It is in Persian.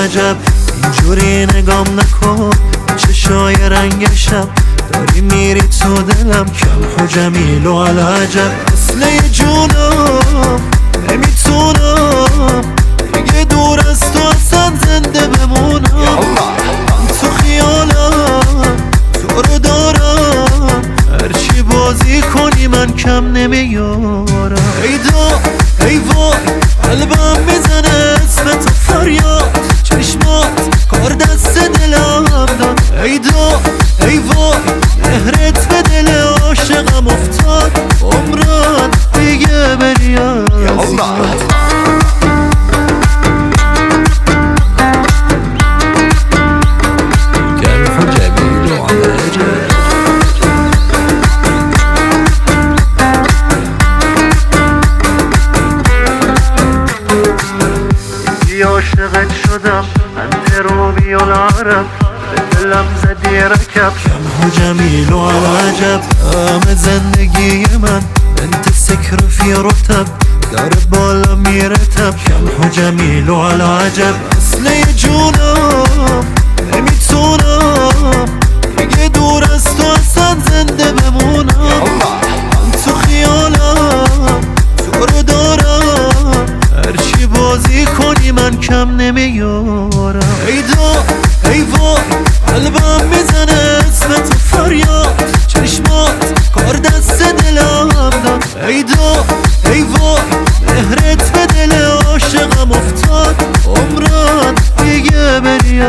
عجب اینجوری نگام نکن چشای رنگشم داری میری تو دلم کم و جمیل و عجب اصله جونم نمیتونم دیگه دور از تو اصلا زنده بمونم من تو خیالم تو رو دارم هرچی بازی کنی من کم نمیارم ای دا ای وای قلبم میزنه اسم تو فریاد چشمات کار دست دلم داد ای دا ای وای مهرت به دل عاشقم افتاد عمران دیگه بری از عاشقت شدم من روبی العرب به دلم زدی رکب کم و جمیل و عجب همه زندگی من انت سکر فی رتب داره بالا میرتب کم و جمیل و عجب اصله جونم نمیتونم دیگه دور از تو اصلا زنده بمونم من تو خیالم تو رو دارم هرچی بازی کنی من کم نمیارم ای دا ای وای قلبم میزنه اسم تو فریاد چشمات کار دست دلم داد ای دا ای وای مهرت به دل عاشقم افتاد عمران دیگه بری